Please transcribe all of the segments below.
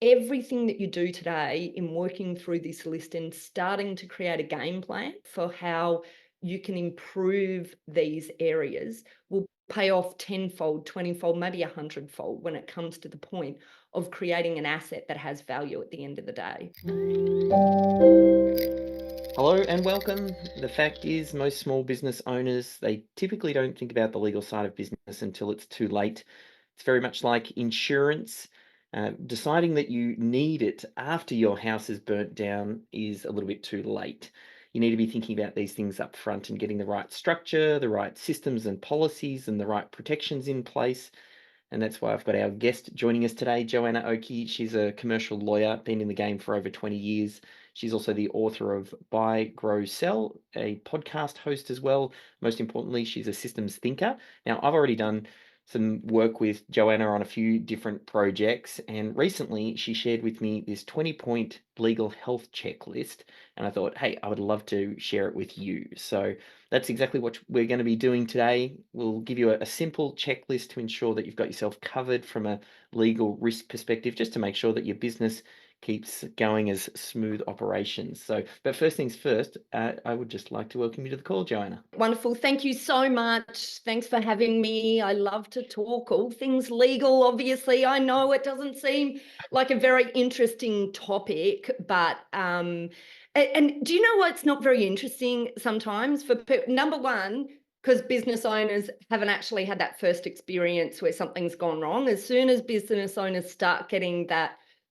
everything that you do today in working through this list and starting to create a game plan for how you can improve these areas will pay off tenfold, 20-fold, maybe 100-fold when it comes to the point of creating an asset that has value at the end of the day. Hello and welcome. The fact is, most small business owners, they typically don't think about the legal side of business until it's too late. It's very much like insurance. Deciding that you need it after your house is burnt down is a little bit too late. You need to be thinking about these things up front and getting the right structure, the right systems and policies, and the right protections in place. And that's why I've got our guest joining us today, Joanna Oakey. She's a commercial lawyer, been in the game for over 20 years. She's also the author of Buy, Grow, Sell, a podcast host as well. Most importantly, she's a systems thinker. Now, I've already done some work with Joanna on a few different projects, and recently she shared with me this 20-point legal health checklist, and I thought, hey, I would love to share it with you. So that's exactly what we're going to be doing today. We'll give you a simple checklist to ensure that you've got yourself covered from a legal risk perspective, just to make sure that your business keeps going as smooth operations. So, but first things first, I would just like to welcome you to the call, Joanna. Wonderful. Thank you so much. Thanks for having me. I love to talk all things legal, obviously. I know it doesn't seem like a very interesting topic, but and do you know what's not very interesting sometimes for people? Number one, because business owners haven't actually had that first experience where something's gone wrong. As soon as business owners start getting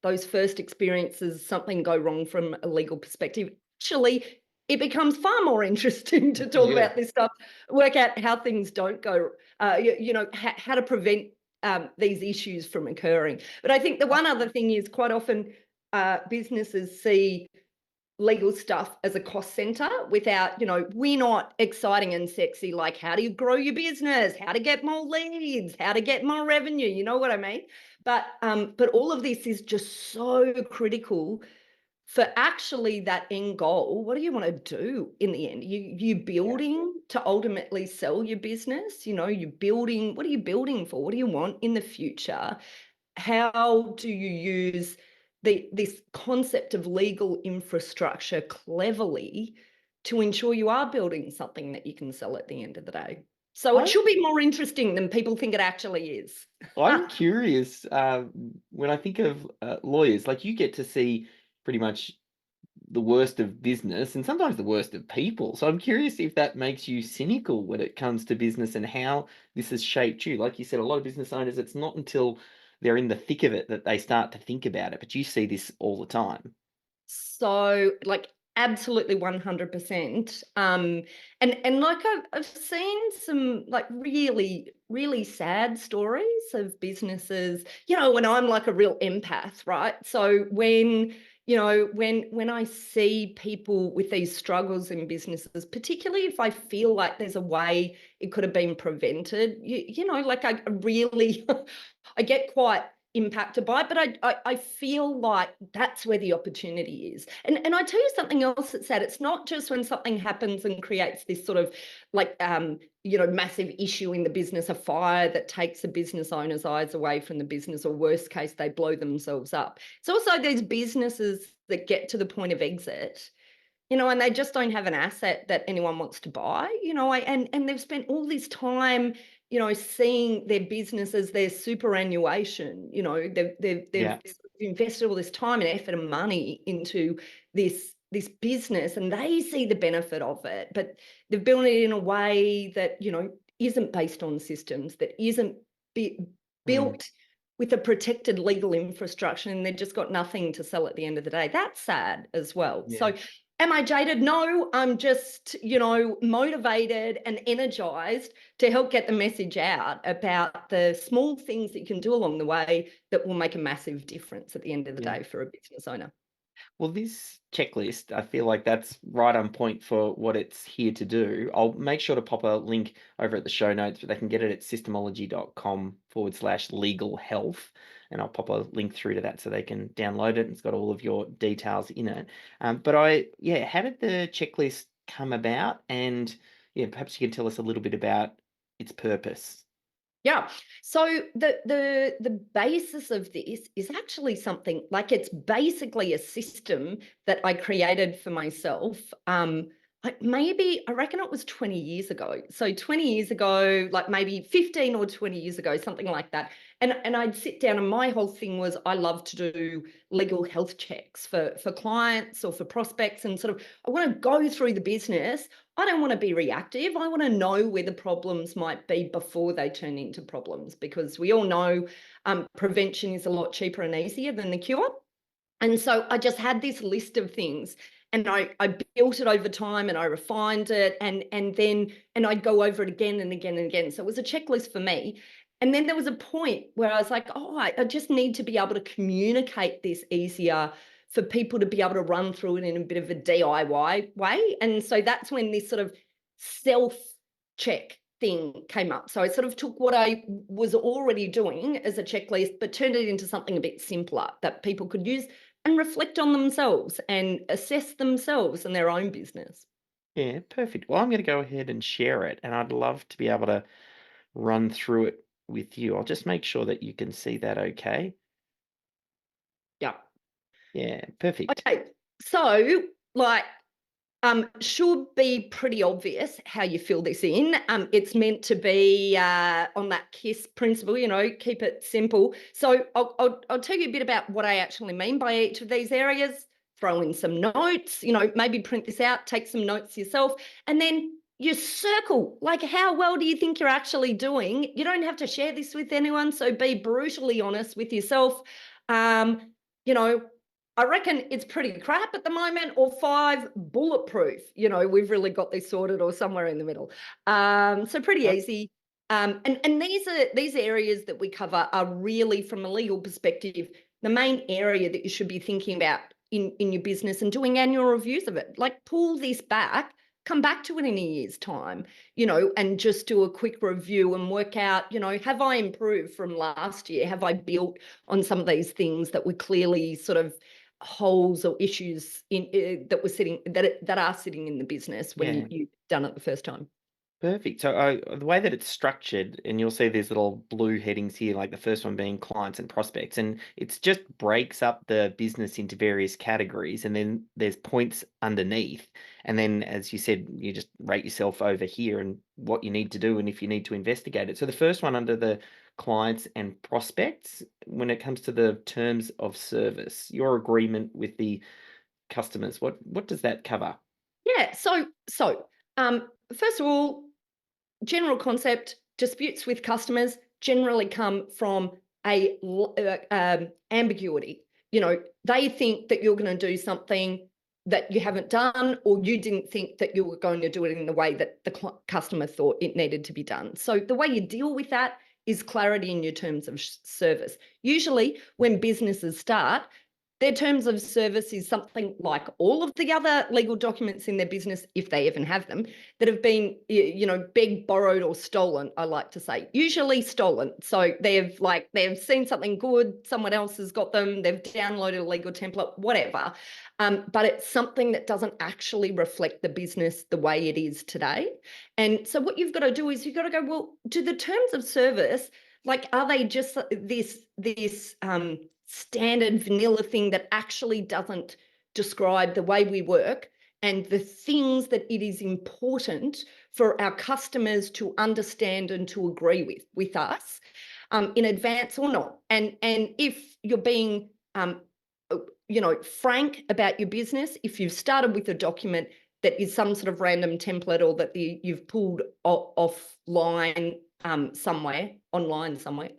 those first experiences, something go wrong from a legal perspective, actually it becomes far more interesting to talk Yeah. about this stuff, work out how things don't go, how to prevent these issues from occurring. But I think the one other thing is quite often businesses see legal stuff as a cost center without, we're not exciting and sexy like how do you grow your business, how to get more leads, how to get more revenue, you know what I mean? But all of this is just so critical for actually that end goal. What do you want to do in the end? You Yeah. building to ultimately sell your business, you're building, what are you building for? What do you want in the future? How do you use this concept of legal infrastructure cleverly to ensure you are building something that you can sell at the end of the day? So it I'm should be more interesting than people think it actually is. I'm curious. When I think of lawyers, like you get to see pretty much the worst of business and sometimes the worst of people. So I'm curious if that makes you cynical when it comes to business and how this has shaped you. Like you said, a lot of business owners, it's not until they're in the thick of it that they start to think about it, but you see this all the time. So, like, absolutely 100%. And like I've seen some like really, really sad stories of businesses, when I'm like a real empath, right? So when I see people with these struggles in businesses, particularly if I feel like there's a way it could have been prevented, like I really I get quite impacted by it, but I feel like that's where the opportunity is. And I tell you something else that's sad. It's not just when something happens and creates this sort of like massive issue in the business, a fire that takes the business owner's eyes away from the business, or worst case, they blow themselves up. It's also these businesses that get to the point of exit, and they just don't have an asset that anyone wants to buy, and they've spent all this time, seeing their business as their superannuation. They've Yeah. invested all this time and effort and money into this business, and they see the benefit of it, but they've built it in a way that, isn't based on systems, that isn't Mm, built with a protected legal infrastructure, and they've just got nothing to sell at the end of the day. That's sad as well. yeah. So am I jaded? No, I'm just, motivated and energized to help get the message out about the small things that you can do along the way that will make a massive difference at the end of the Yeah. day for a business owner. Well, this checklist, I feel like that's right on point for what it's here to do. I'll make sure to pop a link over at the show notes, but they can get it at systemology.com/legal health. And I'll pop a link through to that so they can download it. It's got all of your details in it. Yeah, how did the checklist come about? And yeah, perhaps you can tell us a little bit about its purpose. Yeah. So the basis of this is actually something like it's basically a system that I created for myself. Like maybe I reckon it was 20 years ago. So 20 years ago, like maybe 15 or 20 years ago, something like that. And I'd sit down and my whole thing was I love to do legal health checks for clients or for prospects and sort of I want to go through the business. I don't want to be reactive. I want to know where the problems might be before they turn into problems because we all know prevention is a lot cheaper and easier than the cure. And so I just had this list of things and I built it over time and I refined it and I'd go over it again and again and again. So it was a checklist for me. And then there was a point where I was like, oh, I just need to be able to communicate this easier for people to be able to run through it in a bit of a DIY way. And so that's when this sort of self check thing came up. So I sort of took what I was already doing as a checklist, but turned it into something a bit simpler that people could use and reflect on themselves and assess themselves and their own business. Yeah, perfect. Well, I'm going to go ahead and share it, and I'd love to be able to run through it with you. I'll just make sure that you can see that okay. Yeah. Yeah, perfect. Okay. So, like, should be pretty obvious how you fill this in. It's meant to be on that KISS principle, keep it simple. So I'll tell you a bit about what I actually mean by each of these areas. Throw in some notes, maybe print this out, take some notes yourself, and then you circle. Like, how well do you think you're actually doing? You don't have to share this with anyone, so be brutally honest with yourself. Um, you know, I reckon it's pretty crap at the moment, or 5 bulletproof. We've really got this sorted, or somewhere in the middle. So pretty Yep. easy. And these areas that we cover are really, from a legal perspective, the main area that you should be thinking about in your business and doing annual reviews of it. Like, pull this back, come back to it in a year's time, and just do a quick review and work out, have I improved from last year? Have I built on some of these things that were clearly sort of holes or issues that are sitting in the business when Yeah. you've done it the first time? Perfect. So the way that it's structured, and you'll see these little blue headings here, like the first one being clients and prospects, and it's just breaks up the business into various categories, and then there's points underneath. And then, as you said, you just rate yourself over here and what you need to do, and if you need to investigate it. So the first one under the clients and prospects, when it comes to the terms of service, your agreement with the customers, what does that cover? Yeah. So first of all, general concept: disputes with customers generally come from ambiguity. They think that you're going to do something that you haven't done, or you didn't think that you were going to do it in the way that the customer thought it needed to be done. So the way you deal with that is clarity in your terms of service. Usually when businesses start, their terms of service is something like all of the other legal documents in their business, if they even have them, that have been, begged, borrowed, or stolen. I like to say, usually stolen. So they've seen something good, someone else has got them, they've downloaded a legal template, whatever. But it's something that doesn't actually reflect the business the way it is today. And so what you've got to do is you've got to go, well, do the terms of service, like, are they just this standard vanilla thing that actually doesn't describe the way we work and the things that it is important for our customers to understand and to agree with us in advance or not? And if you're being frank about your business, if you've started with a document that is some sort of random template, or that you've pulled offline somewhere, online somewhere,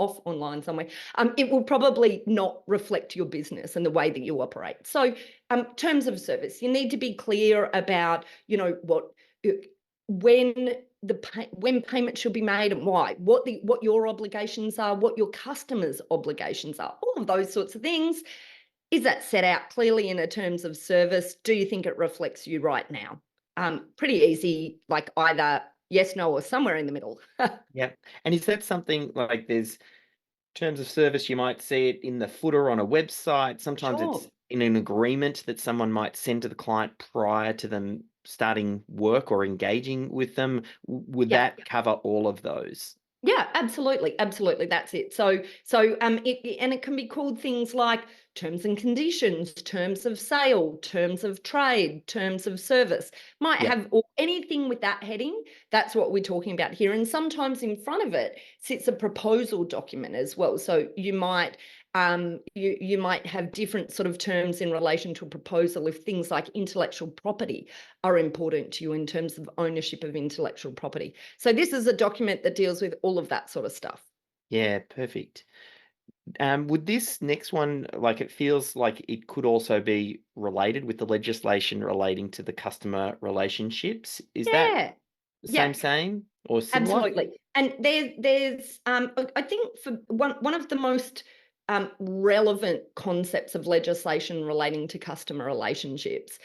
it will probably not reflect your business and the way that you operate. So, terms of service, you need to be clear about, what, when when payment should be made and why, what your obligations are, what your customers' obligations are, all of those sorts of things. Is that set out clearly in a terms of service? Do you think it reflects you right now? Pretty easy, like either yes, no, or somewhere in the middle. Yeah. And is that something like there's terms of service, you might see it in the footer on a website. Sometimes it's Sure. in an agreement that someone might send to the client prior to them starting work or engaging with them. Would Yeah. that cover all of those? Yeah, absolutely, absolutely. That's it. And it can be called things like terms and conditions, terms of sale, terms of trade, terms of service. Might Yeah. have or anything with that heading. That's what we're talking about here. And sometimes in front of it sits a proposal document as well. So you might have different sort of terms in relation to a proposal if things like intellectual property are important to you in terms of ownership of intellectual property. So this is a document that deals with all of that sort of stuff. Yeah, perfect. Would this next one, like it feels like it could also be related with the legislation relating to the customer relationships. Is that Yeah. the Yeah, same or similar? absolutely. And there's I think for one of the most relevant concepts of legislation relating to customer relationships,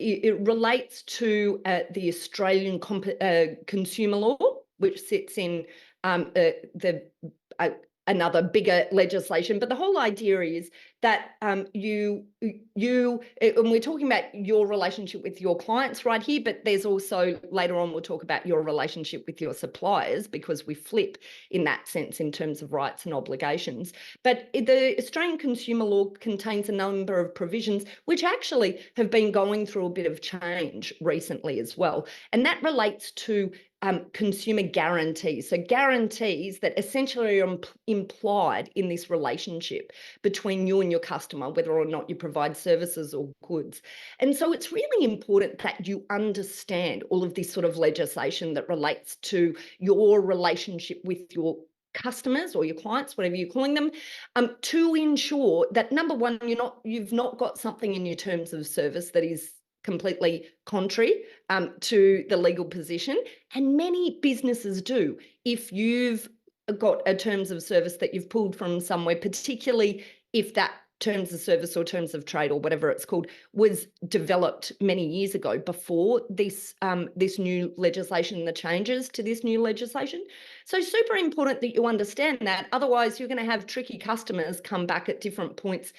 it relates to the Australian consumer law, which sits in the uh, another bigger legislation. But the whole idea is that and we're talking about your relationship with your clients right here, but there's also later on we'll talk about your relationship with your suppliers, because we flip in that sense in terms of rights and obligations. But the Australian consumer law contains a number of provisions which actually have been going through a bit of change recently as well, and that relates to consumer guarantees. So guarantees that essentially are implied in this relationship between you and your customer, whether or not you provide services or goods. And so it's really important that you understand all of this sort of legislation that relates to your relationship with your customers or your clients, whatever you're calling them, to ensure that, number one, you've not got something in your terms of service that is completely contrary to the legal position. And many businesses do. If you've got a terms of service that you've pulled from somewhere, particularly if that terms of service or terms of trade or whatever it's called was developed many years ago before this new legislation, the changes to this new legislation. So super important that you understand that. Otherwise, you're going to have tricky customers come back at different points,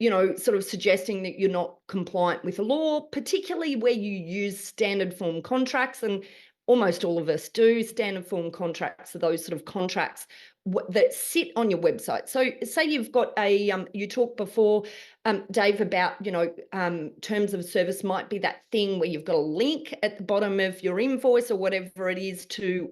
sort of suggesting that you're not compliant with the law, particularly where you use standard form contracts. And almost all of us do. Standard form contracts are those sort of contracts that sit on your website. So say you've got you talked before, Dave, about, terms of service might be that thing where you've got a link at the bottom of your invoice or whatever it is to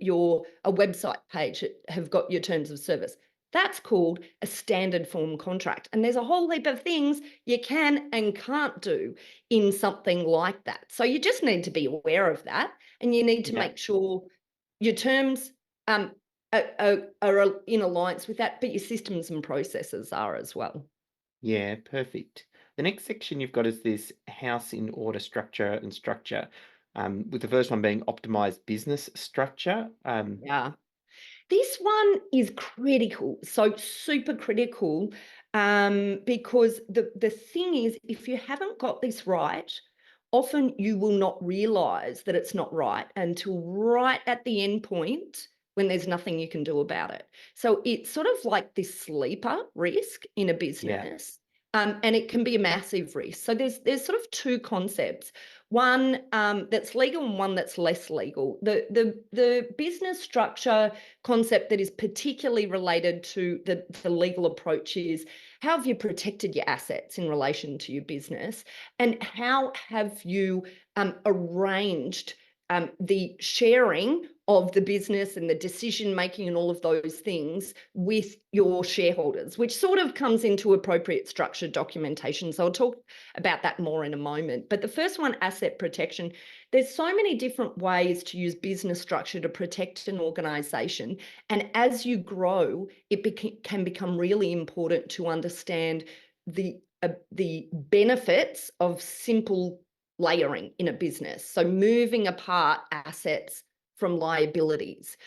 a website page that have got your terms of service. That's called a standard form contract. And there's a whole heap of things you can and can't do in something like that. So you just need to be aware of that, and you need to Yeah. make sure your terms are in alliance with that, but your systems and processes are as well. Yeah, perfect. The next section you've got is this house in order structure and structure, with the first one being optimized business structure. Yeah. This one is critical, so super critical, because the thing is, if you haven't got this right, often you will not realise that it's not right until right at the end point when there's nothing you can do about it. So it's sort of like this sleeper risk in a Yeah, business, and it can be a massive risk. So there's sort of two concepts. One that's legal and one that's less legal. The business structure concept that is particularly related to the legal approach is, how have you protected your assets in relation to your business, and how have you arranged the sharing of the business and the decision making and all of those things with your shareholders, which sort of comes into appropriate structured documentation. So I'll talk about that more in a moment. But the first one, asset protection, there's so many different ways to use business structure to protect an organisation. And as you grow, it can become really important to understand the benefits of simple layering in a business. So moving apart assets from liabilities.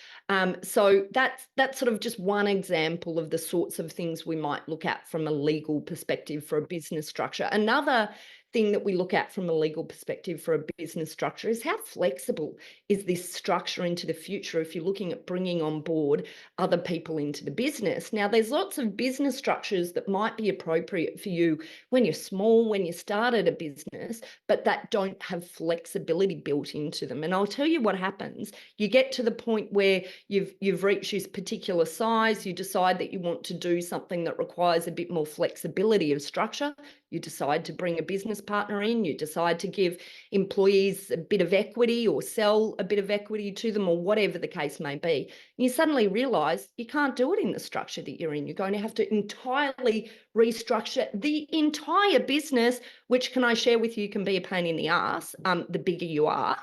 So that's sort of just one example of the sorts of things we might look at from a legal perspective for a business structure. Another thing that we look at from a legal perspective for a business structure is, how flexible is this structure into the future if you're looking at bringing on board other people into the business. Now, there's lots of business structures that might be appropriate for you when you're small, when you started a business, but that don't have flexibility built into them. And I'll tell you what happens. You get to the point where you've reached this particular size, you decide that you want to do something that requires a bit more flexibility of structure. You decide to bring a business partner in, you decide to give employees a bit of equity or sell a bit of equity to them, or whatever the case may be. You suddenly realize you can't do it in the structure that you're in. You're going to have to entirely restructure the entire business, which, can I share with you, can be a pain in the ass, the bigger you are.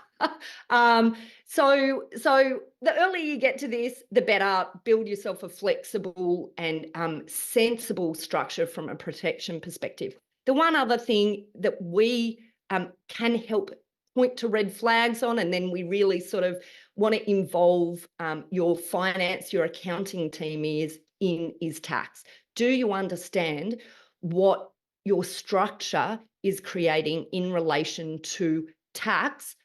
So the earlier you get to this, the better. Build yourself a flexible and sensible structure from a protection perspective. The one other thing that we can help point to red flags on, and then we really sort of want to involve your finance, your accounting team is tax. Do you understand what your structure is creating in relation to tax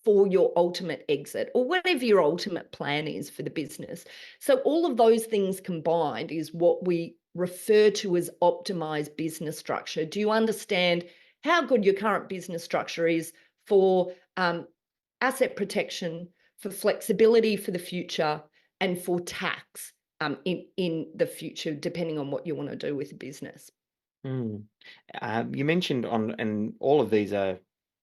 for your ultimate exit, or whatever your ultimate plan is for the business? So all of those things combined is what we refer to as optimized business structure. Do you understand how good your current business structure is for asset protection, for flexibility for the future, and for tax in the future, depending on what you want to do with the business? Mm. You mentioned and all of these are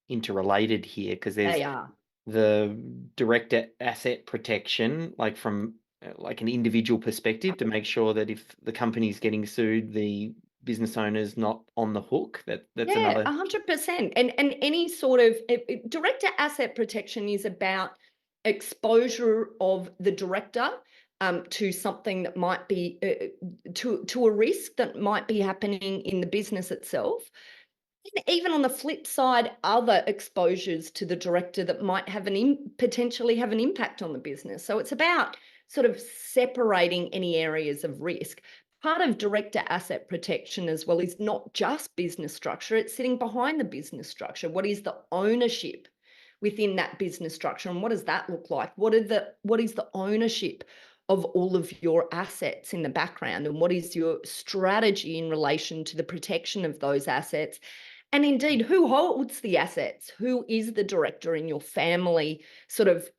interrelated here, because there's They are. the direct asset protection, like from like an individual perspective, to make sure that if the company's getting sued, the business owner's not on the hook. That's Yeah, another. 100%. And any sort of director asset protection is about exposure of the director to something that might be to a risk that might be happening in the business itself. And even on the flip side, other exposures to the director that might have potentially have an impact on the business. So it's about sort of separating any areas of risk. Part of director asset protection as well is not just business structure, it's sitting behind the business structure. What is the ownership within that business structure, and what does that look like? What is the ownership of all of your assets in the background, and what is your strategy in relation to the protection of those assets? And indeed, who holds the assets? Who is the director in your family, sort of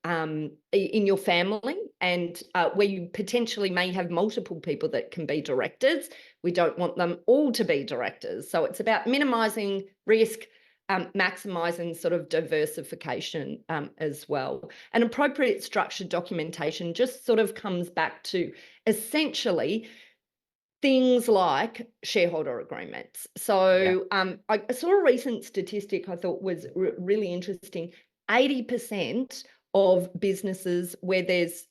in your family, and where you potentially may have multiple people that can be directors? We don't want them all to be directors. So it's about minimizing risk, maximising sort of diversification as well. And appropriate structured documentation just sort of comes back to essentially things like shareholder agreements. Yeah. So I saw a recent statistic I thought was really interesting. 80% of businesses where there's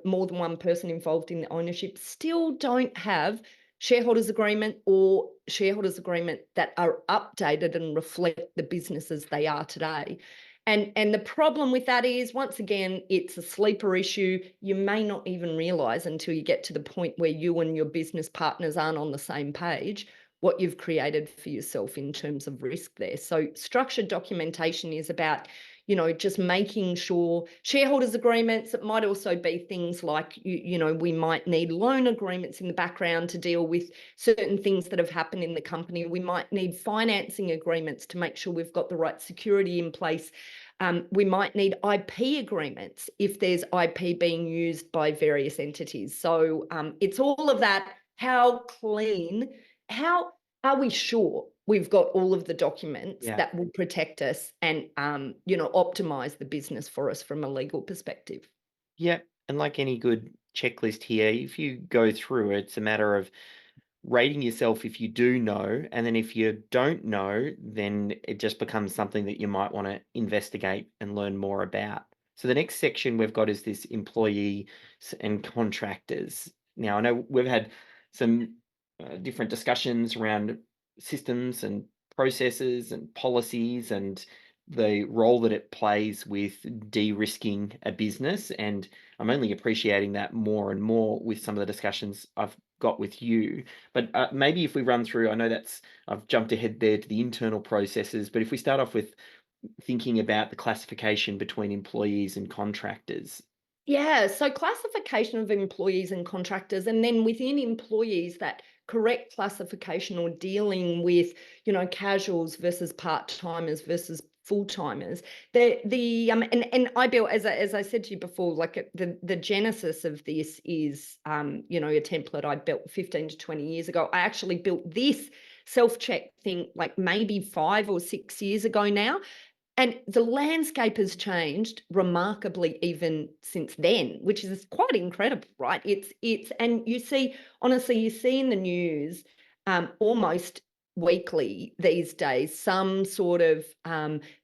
more than one person involved in the ownership still don't have shareholders agreement, or shareholders agreement that are updated and reflect the businesses they are today. And the problem with that is, once again, it's a sleeper issue. You may not even realize until you get to the point where you and your business partners aren't on the same page what you've created for yourself in terms of risk there. So structured documentation is about, just making sure shareholders agreements. It might also be things like, we might need loan agreements in the background to deal with certain things that have happened in the company. We might need financing agreements to make sure we've got the right security in place. We might need IP agreements if there's IP being used by various entities. So it's all of that. How clean, how are we sure we've got all of the documents Yeah. that will protect us and, optimize the business for us from a legal perspective? Yeah. And like any good checklist here, if you go through it, it's a matter of rating yourself if you do know, and then if you don't know, then it just becomes something that you might want to investigate and learn more about. So the next section we've got is this employees and contractors. Now, I know we've had some different discussions around systems and processes and policies and the role that it plays with de-risking a business, and I'm only appreciating that more and more with some of the discussions I've got with you. But maybe if we run through, I know I've jumped ahead there to the internal processes, but if we start off with thinking about the classification between employees and contractors. Yeah, so classification of employees and contractors, and then within employees, that correct classification or dealing with, casuals versus part-timers versus full-timers. And I built, as I said to you before, like the genesis of this is, you know, a template I built 15 to 20 years ago. I actually built this self-check thing like maybe 5 or 6 years ago now. And the landscape has changed remarkably even since then, which is quite incredible, right? And you see, honestly, you see in the news almost weekly these days some sort of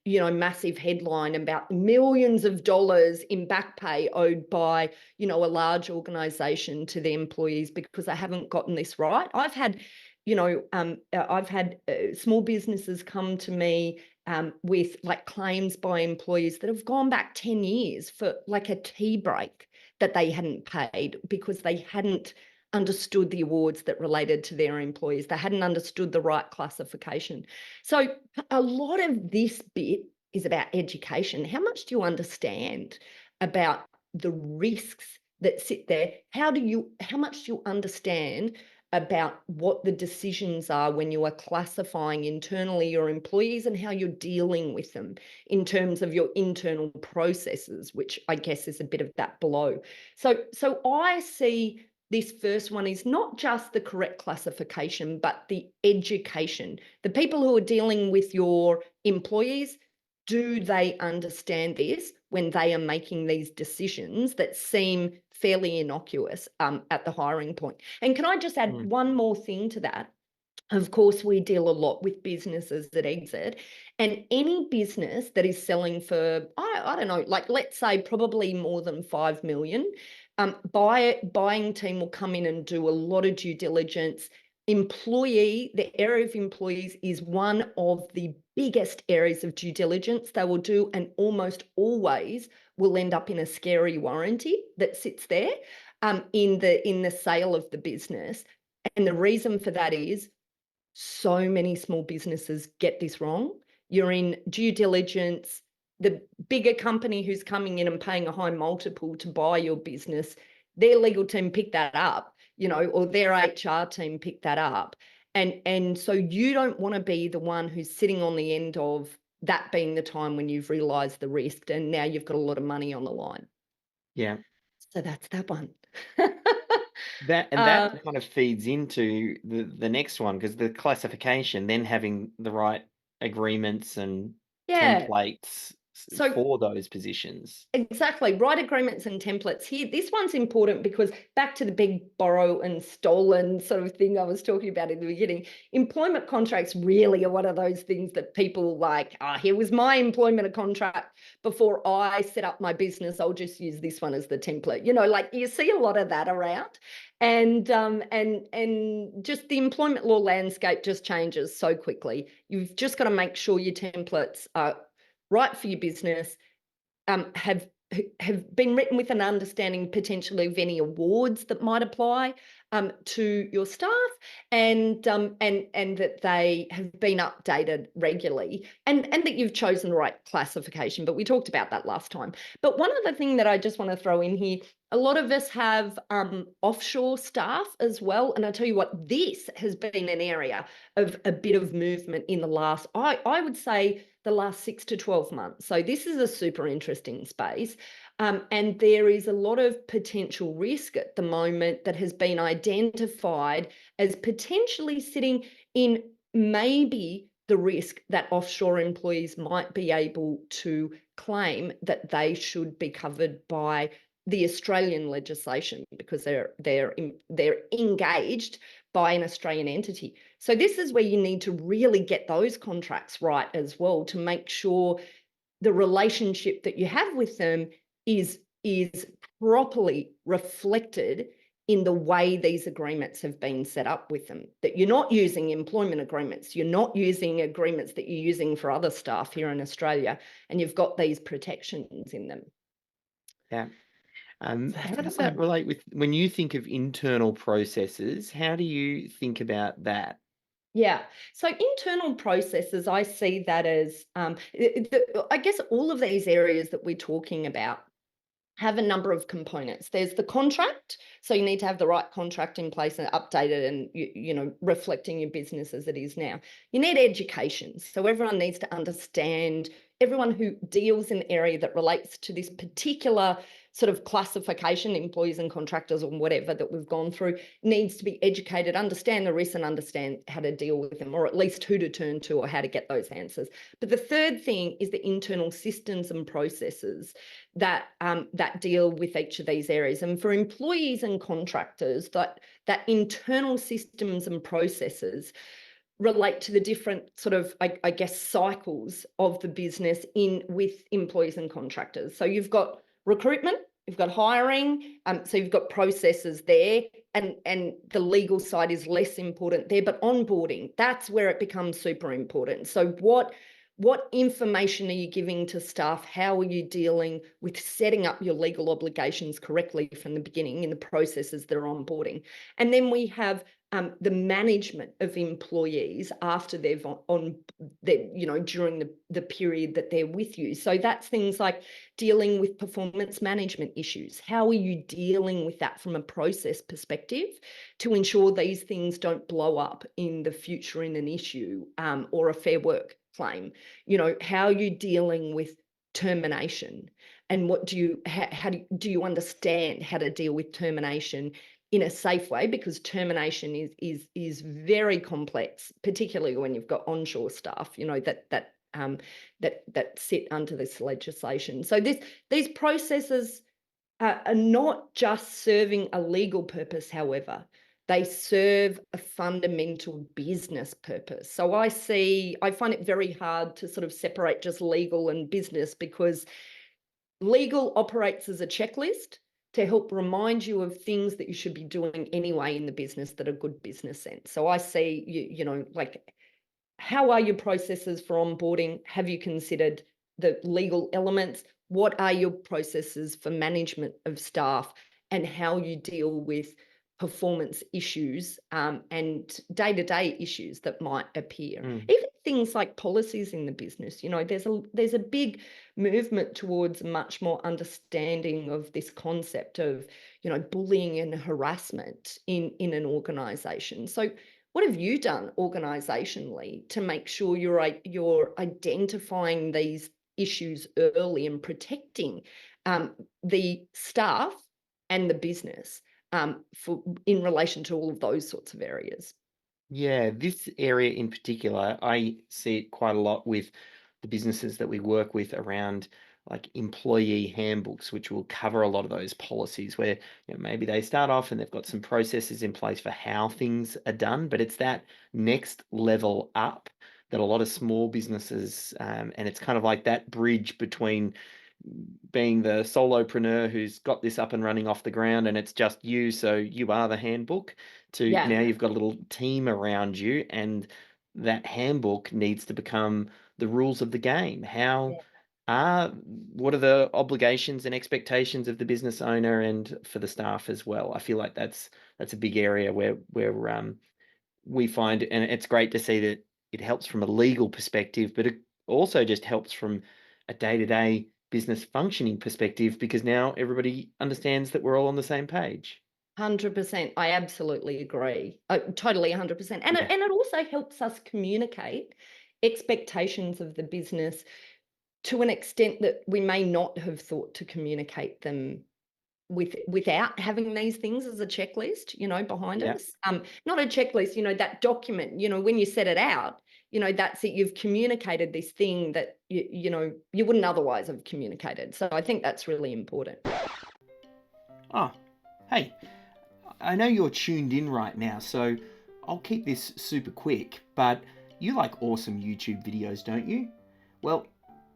you know, massive headline about millions of dollars in back pay owed by, you know, a large organization to the employees because they haven't gotten this right. I've had, you know, small businesses come to me with like claims by employees that have gone back 10 years for like a tea break that they hadn't paid because they hadn't understood the awards that related to their employees. They hadn't understood the right classification. So a lot of this bit is about education. How much do you understand about the risks that sit there? How much do you understand about what the decisions are when you are classifying internally your employees and how you're dealing with them in terms of your internal processes, which I guess is a bit of that below. So I see this first one is not just the correct classification, but the education. The people who are dealing with your employees, do they understand this when they are making these decisions that seem fairly innocuous at the hiring point? And can I just add one more thing to that? Of course, we deal a lot with businesses that exit, and any business that is selling for, I don't know, like let's say probably more than 5 million, buying team will come in and do a lot of due diligence. The area of employees is one of the biggest areas of due diligence they will do, and almost always will end up in a scary warranty that sits there in the sale of the business. And the reason for that is so many small businesses get this wrong. You're in due diligence. The bigger company who's coming in and paying a high multiple to buy your business, their legal team picked that up, you know, or their HR team picked that up. And so you don't want to be the one who's sitting on the end of that being the time when you've realized the risk and now you've got a lot of money on the line. Yeah. So that's that one. That kind of feeds into the next one, because the classification, then having the right agreements and Yeah. templates So for those positions. exactly. Write agreements and templates here. This one's important because back to the big borrow and stolen sort of thing I was talking about in the beginning, employment contracts really are one of those things that people like, here was my employment contract before I set up my business. I'll just use this one as the template. You know, like you see a lot of that around. And just the employment law landscape just changes so quickly. You've just got to make sure your templates are right for your business, have been written with an understanding potentially of any awards that might apply to your staff, and that they have been updated regularly, and that you've chosen the right classification. But we talked about that last time. But one other thing that I just want to throw in here, a lot of us have offshore staff as well, and I tell you what, this has been an area of a bit of movement in the last, I would say, the last 6 to 12 months. So this is a super interesting space. And there is a lot of potential risk at the moment that has been identified as potentially sitting in maybe the risk that offshore employees might be able to claim that they should be covered by the Australian legislation because they're engaged by an Australian entity. So this is where you need to really get those contracts right as well to make sure the relationship that you have with them is properly reflected in the way these agreements have been set up with them, that you're not using employment agreements, you're not using agreements that you're using for other staff here in Australia, and you've got these protections in them. Yeah. How does that One. relate with when you think of internal processes? How do you think about that? Yeah. So internal processes, I see that as, I guess all of these areas that we're talking about have a number of components. There's the contract. So you need to have the right contract in place and updated and, you know, reflecting your business as it is now. You need education. So everyone needs to understand everyone who deals in the area that relates to this particular sort of classification, employees and contractors or whatever that we've gone through, needs to be educated, understand the risks and understand how to deal with them, or at least who to turn to or how to get those answers. But the third thing is the internal systems and processes that that deal with each of these areas. And for employees and contractors, that internal systems and processes relate to the different sort of, I guess, cycles of the business in with employees and contractors. So you've got recruitment, you've got hiring, so you've got processes there, and the legal side is less important there, but onboarding, that's where it becomes super important. So what information are you giving to staff? How are you dealing with setting up your legal obligations correctly from the beginning in the processes that are onboarding? And then we have the management of employees after they've during the period that they're with you. So that's things like dealing with performance management issues. How are you dealing with that from a process perspective to ensure these things don't blow up in the future in an issue or a fair work claim? How are you dealing with termination, and what how do you understand how to deal with termination in a safe way, because termination is very complex, particularly when you've got onshore staff, that sit under this legislation. So these processes are not just serving a legal purpose, however. They serve a fundamental business purpose. So I find it very hard to sort of separate just legal and business, because legal operates as a checklist to help remind you of things that you should be doing anyway in the business that are good business sense. So I see, like, how are your processes for onboarding? Have you considered the legal elements? What are your processes for management of staff, and how you deal with performance issues and day-to-day issues that might appear? Even things like policies in the business. There's a big movement towards much more understanding of this concept of, bullying and harassment in an organization. So what have you done organisationally to make sure you're identifying these issues early and protecting the staff and the business in relation to all of those sorts of areas? Yeah, this area in particular, I see it quite a lot with the businesses that we work with around like employee handbooks, which will cover a lot of those policies where maybe they start off and they've got some processes in place for how things are done, but it's that next level up that a lot of small businesses, and it's kind of like that bridge between being the solopreneur who's got this up and running off the ground and it's just you, so you are the handbook, to Yeah. now you've got a little team around you, and that handbook needs to become the rules of the game. What are the obligations and expectations of the business owner and for the staff as well? I feel like that's a big area where we find, and it's great to see that it helps from a legal perspective, but it also just helps from a day-to-day business functioning perspective, because now everybody understands that we're all on the same page. 100%. I absolutely agree. Totally 100%. And Yeah. it also helps us communicate expectations of the business to an extent that we may not have thought to communicate them without having these things as a checklist, behind Yeah. us. Not a checklist, that document, when you set it out, that's it. You've communicated this thing that you wouldn't otherwise have communicated. So I think that's really important. Oh, hey, I know you're tuned in right now, so I'll keep this super quick, but you like awesome YouTube videos, don't you? Well,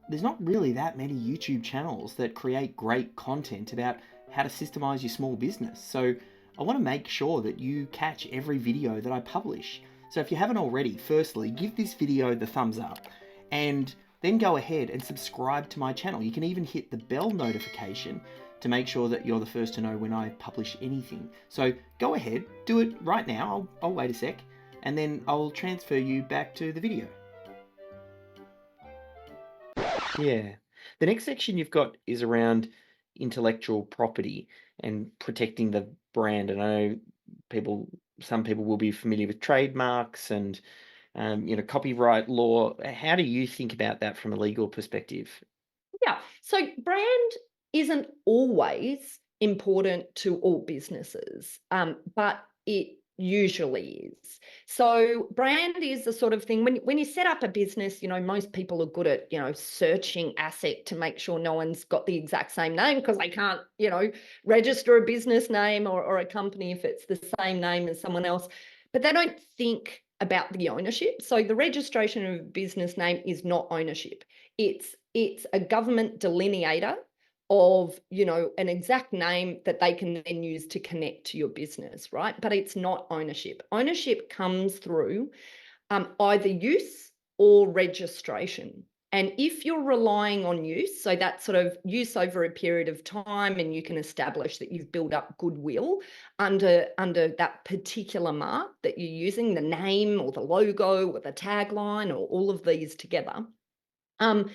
there's not really that many YouTube channels that create great content about how to systemize your small business. So I want to make sure that you catch every video that I publish. So if you haven't already, firstly, give this video the thumbs up, and then go ahead and subscribe to my channel. You can even hit the bell notification to make sure that you're the first to know when I publish anything. So go ahead, do it right now. I'll wait a sec, and then I'll transfer you back to the video. Yeah. The next section you've got is around intellectual property and protecting the brand. And I know some people will be familiar with trademarks and copyright law. How do you think about that from a legal perspective? Yeah. So brand isn't always important to all businesses, but it usually is. So brand is the sort of thing when you set up a business, most people are good at, searching ASIC to make sure no one's got the exact same name because they can't, register a business name or a company if it's the same name as someone else. But they don't think about the ownership. So the registration of a business name is not ownership. It's a government delineator of, an exact name that they can then use to connect to your business, right? But it's not ownership. Ownership comes through either use or registration. And if you're relying on use, so that sort of use over a period of time, and you can establish that you've built up goodwill under that particular mark that you're using, the name or the logo or the tagline or all of these together. Um,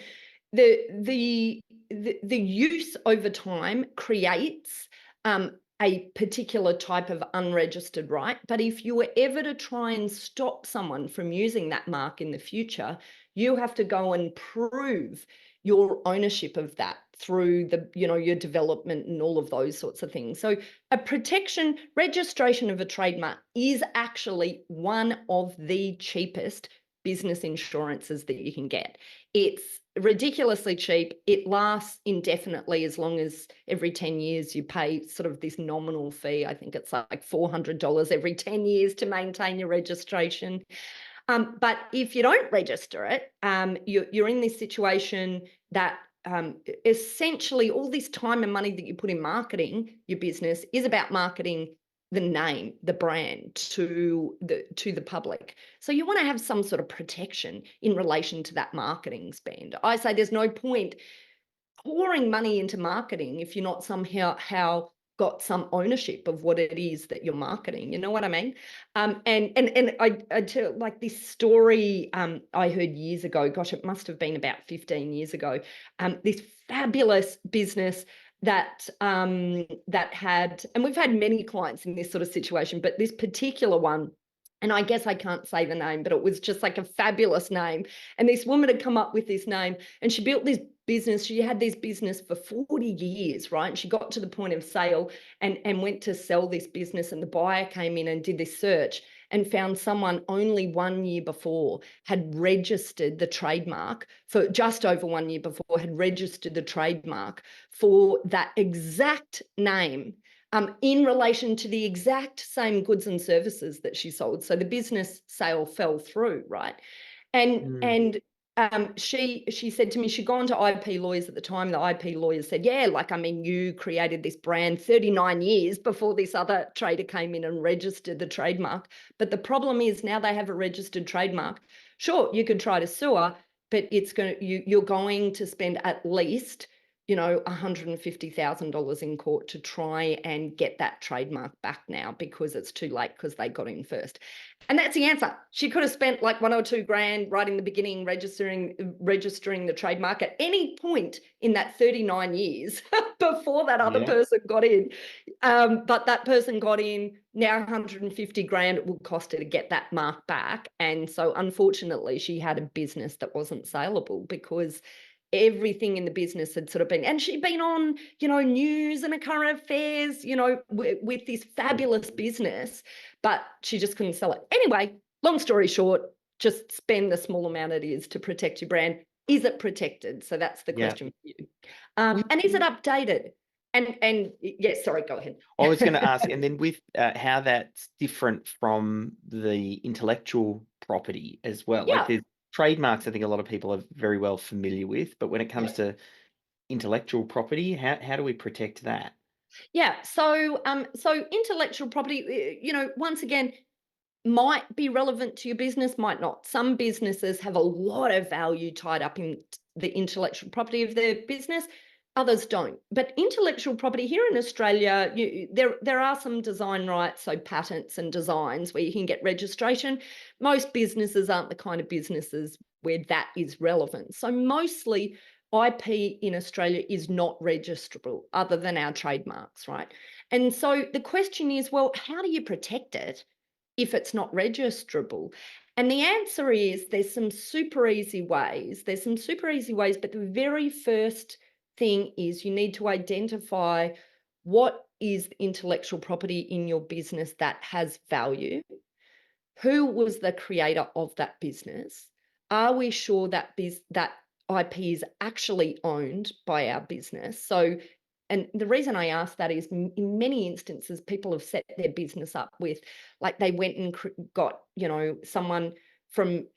the use over time creates a particular type of unregistered right. But if you were ever to try and stop someone from using that mark in the future, you have to go and prove your ownership of that through your development and all of those sorts of things. So a registration of a trademark is actually one of the cheapest business insurances that you can get. It's ridiculously cheap. It lasts indefinitely as long as every 10 years you pay sort of this nominal fee. I think it's like $400 every 10 years to maintain your registration. But if you don't register it, you're in this situation that essentially all this time and money that you put in marketing your business is about marketing the name, the brand to the public. So you want to have some sort of protection in relation to that marketing spend. I say there's no point pouring money into marketing if you're not somehow got some ownership of what it is that you're marketing. You know what I mean? And I tell like this story I heard years ago. Gosh, it must have been about 15 years ago. This fabulous business that had, and we've had many clients in this sort of situation, but this particular one. And I guess I can't say the name, but it was just like a fabulous name. And this woman had come up with this name, and she built this business. She had this business for 40 years, right? And she got to the point of sale and went to sell this business. And the buyer came in and did this search and found someone only 1 year before had registered the trademark for just over 1 year before had registered the trademark for that exact name. In relation to the exact same goods and services that she sold. So the business sale fell through, right? And she said to me, she'd gone to IP lawyers at the time. The IP lawyers said, yeah, you created this brand 39 years before this other trader came in and registered the trademark. But the problem is now they have a registered trademark. Sure, you could try to sue her, but you're going to spend at least $150,000 in court to try and get that trademark back now because it's too late because they got in first. And that's the answer. She could have spent like $1 or $2,000 right in the beginning registering the trademark at any point in that 39 years before that other person got in. But that person got in. Now $150,000 it would cost her to get that mark back. And so unfortunately, she had a business that wasn't saleable because everything in the business had sort of been, and she'd been on, news and current affairs, with this fabulous business, but she just couldn't sell it. Anyway, long story short, just spend the small amount it is to protect your brand. Is it protected? So that's the question for you. And is it updated? And yes, sorry, go ahead. I was going to ask, and then with how that's different from the intellectual property as well. Yeah. Like there's trademarks, I think a lot of people are very well familiar with, but when it comes to intellectual property, how do we protect that? Yeah. So intellectual property, once again, might be relevant to your business, might not. Some businesses have a lot of value tied up in the intellectual property of their business. Others don't. But intellectual property here in Australia, there are some design rights, so patents and designs where you can get registration. Most businesses aren't the kind of businesses where that is relevant. So mostly IP in Australia is not registrable other than our trademarks, right? And so the question is, well, how do you protect it if it's not registrable? And the answer is there's some super easy ways. There's some super easy ways, but the very first thing is you need to identify what is intellectual property in your business that has value. Who was the creator of that business? Are we sure that that IP is actually owned by our business? So, and the reason I ask that is in many instances, people have set their business up with, like, they went and got, someone from,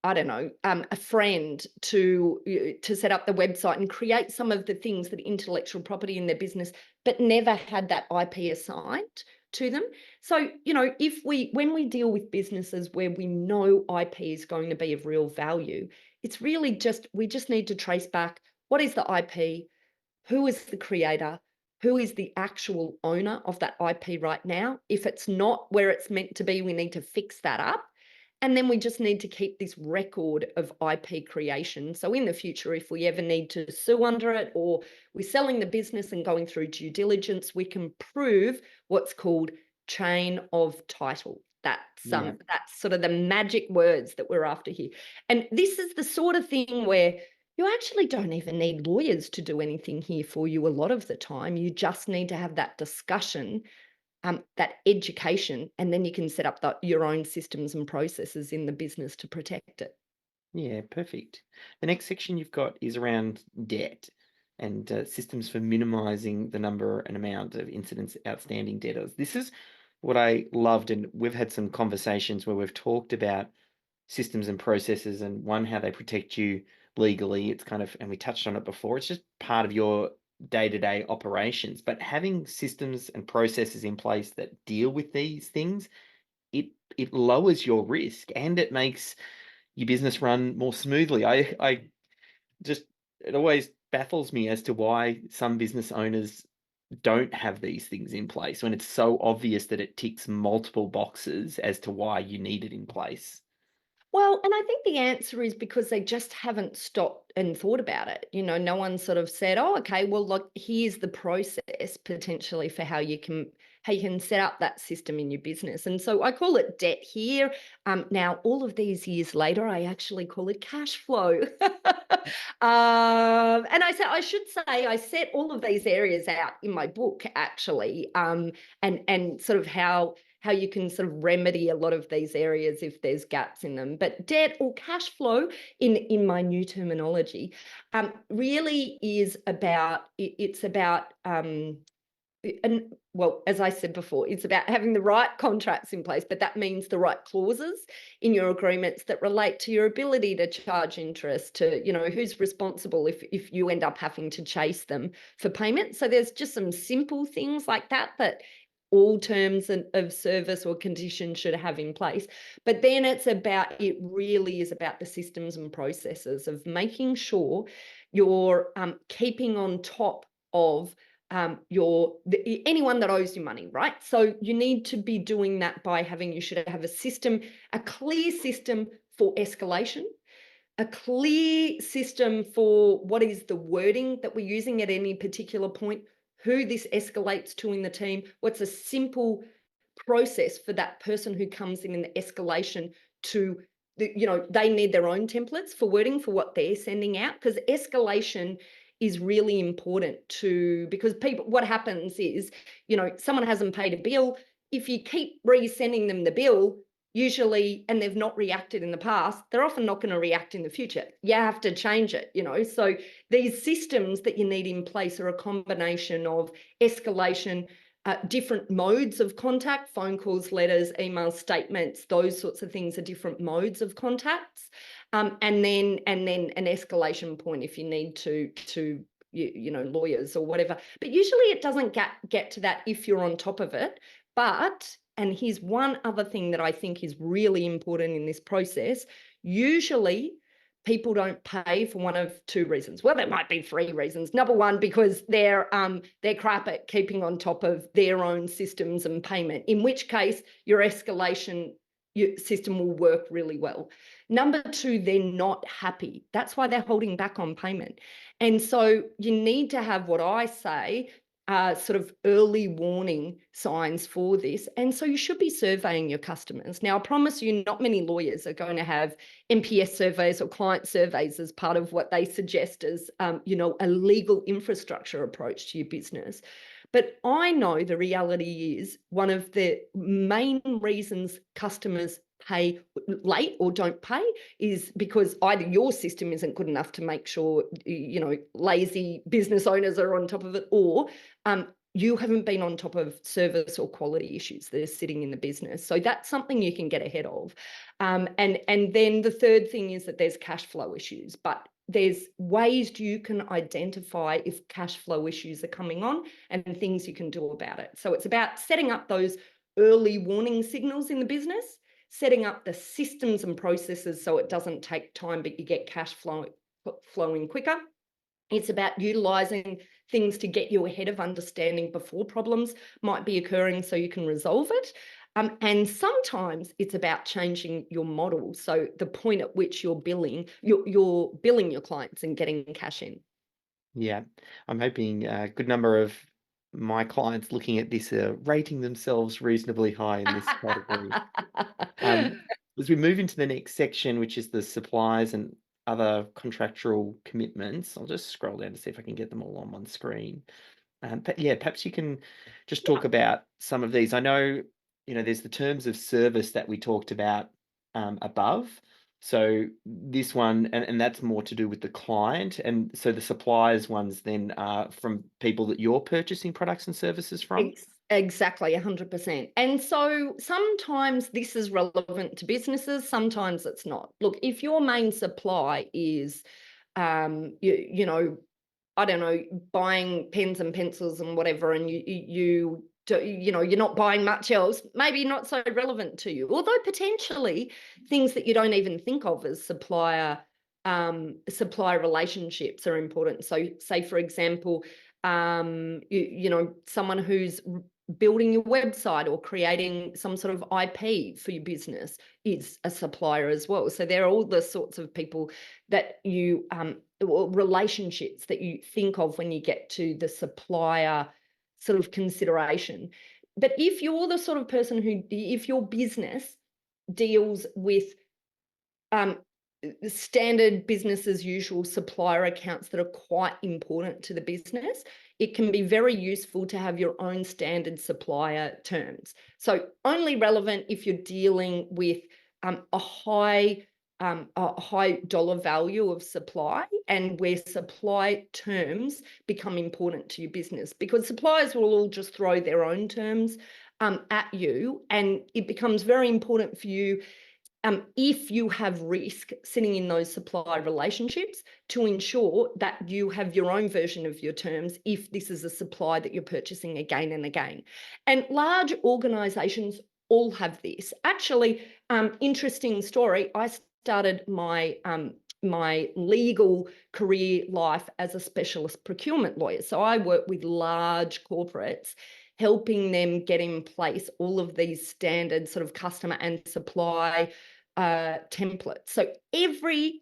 I don't know, a friend to set up the website and create some of the things that are intellectual property in their business, but never had that IP assigned to them. So, if when we deal with businesses where we know IP is going to be of real value, it's really we just need to trace back, what is the IP? Who is the creator? Who is the actual owner of that IP right now? If it's not where it's meant to be, we need to fix that up. And then we just need to keep this record of IP creation. So in the future, if we ever need to sue under it, or we're selling the business and going through due diligence, we can prove what's called chain of title. That's Yeah. that's sort of the magic words that we're after here. And this is the sort of thing where you actually don't even need lawyers to do anything here for you a lot of the time. You just need to have that discussion, that education, and then you can set up your own systems and processes in the business to protect it. Yeah, perfect. The next section you've got is around debt and systems for minimizing the number and amount of incidents outstanding debtors. This is what I loved, and we've had some conversations where we've talked about systems and processes, and one, how they protect you legally. It's kind of, and we touched on it before, it's just part of your day-to-day operations. But having systems and processes in place that deal with these things, it lowers your risk and it makes your business run more smoothly. I just, it always baffles me as to why some business owners don't have these things in place when it's so obvious that it ticks multiple boxes as to why you need it in place. Well, and I think the answer is because they just haven't stopped and thought about it. No one sort of said, "Oh, okay, well, look, here's the process potentially for how you can set up that system in your business." And so I call it debt here. Now, all of these years later, I actually call it cash flow. And I should say I set all of these areas out in my book actually, and sort of how you can sort of remedy a lot of these areas if there's gaps in them. But debt or cash flow, in my new terminology, really is about it's about and well, as I said before, it's about having the right contracts in place, but that means the right clauses in your agreements that relate to your ability to charge interest, to, who's responsible if you end up having to chase them for payment. So there's just some simple things like that all terms of service or condition should have in place. But then it really is about the systems and processes of making sure you're keeping on top of anyone that owes you money, right? So you need to be doing that by you should have a clear system for escalation, a clear system for what is the wording that we're using at any particular point, who this escalates to in the team, what's a simple process for that person who comes in the escalation to, they need their own templates for wording for what they're sending out, because escalation is really important because what happens is, someone hasn't paid a bill. If you keep resending them the bill, usually, and they've not reacted in the past, they're often not going to react in the future. You have to change it, So these systems that you need in place are a combination of escalation, different modes of contact, phone calls, letters, emails, statements, those sorts of things are different modes of contacts. And then an escalation point if you need to lawyers or whatever. But usually it doesn't get to that if you're on top of it. But, and here's one other thing that I think is really important in this process, usually people don't pay for one of two reasons. Well, there might be three reasons. Number one, because they're crap at keeping on top of their own systems and payment, in which case your escalation system will work really well. Number two, they're not happy. That's why they're holding back on payment. And so you need to have what I say, sort of early warning signs for this. And so you should be surveying your customers. Now, I promise you, not many lawyers are going to have NPS surveys or client surveys as part of what they suggest as, a legal infrastructure approach to your business. But I know the reality is one of the main reasons customers pay late or don't pay is because either your system isn't good enough to make sure, lazy business owners are on top of it, or you haven't been on top of service or quality issues that are sitting in the business. So that's something you can get ahead of. And then the third thing is that there's cash flow issues, but there's ways you can identify if cash flow issues are coming on and things you can do about it. So it's about setting up those early warning signals in the business, setting up the systems and processes so it doesn't take time, but you get cash flowing quicker. It's about utilising things to get you ahead of understanding before problems might be occurring so you can resolve it. And sometimes it's about changing your model. So the point at which you're billing your clients and getting cash in. Yeah, I'm hoping a good number of my clients looking at this are rating themselves reasonably high in this category. As we move into the next section, which is the supplies and other contractual commitments, I'll just scroll down to see if I can get them all on one screen. But yeah, perhaps you can just talk about some of these. I know, there's the terms of service that we talked about above. So this one, and that's more to do with the client. And so the suppliers ones then are from people that you're purchasing products and services from? Exactly, 100%. And so sometimes this is relevant to businesses, sometimes it's not. Look, if your main supply is, I don't know, buying pens and pencils and whatever, and you're not buying much else, maybe not so relevant to you. Although potentially things that you don't even think of as supplier relationships are important. So, say for example, someone who's building your website or creating some sort of IP for your business is a supplier as well. So there are all the sorts of people that you or relationships that you think of when you get to the supplier sort of consideration. But if you're the sort of person if your business deals with standard business as usual supplier accounts that are quite important to the business, it can be very useful to have your own standard supplier terms. So only relevant if you're dealing with a high dollar value of supply and where supply terms become important to your business, because suppliers will all just throw their own terms at you, and it becomes very important for you, if you have risk sitting in those supply relationships, to ensure that you have your own version of your terms if this is a supply that you're purchasing again and again. And large organisations all have this. Actually, interesting story, I started my legal career life as a specialist procurement lawyer. So I work with large corporates, helping them get in place all of these standard sort of customer and supply templates. So every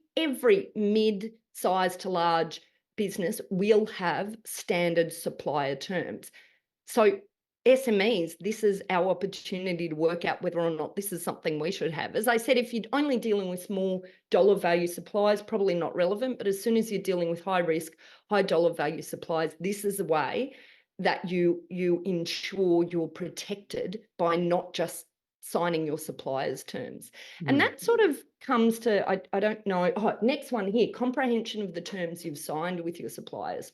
mid-size to large business will have standard supplier terms. So SMEs, this is our opportunity to work out whether or not this is something we should have. As I said, if you're only dealing with small dollar value suppliers, probably not relevant. But as soon as you're dealing with high risk, high dollar value suppliers, this is a way that you ensure you're protected by not just signing your supplier's terms. And that sort of comes to, I don't know, next one here, comprehension of the terms you've signed with your suppliers.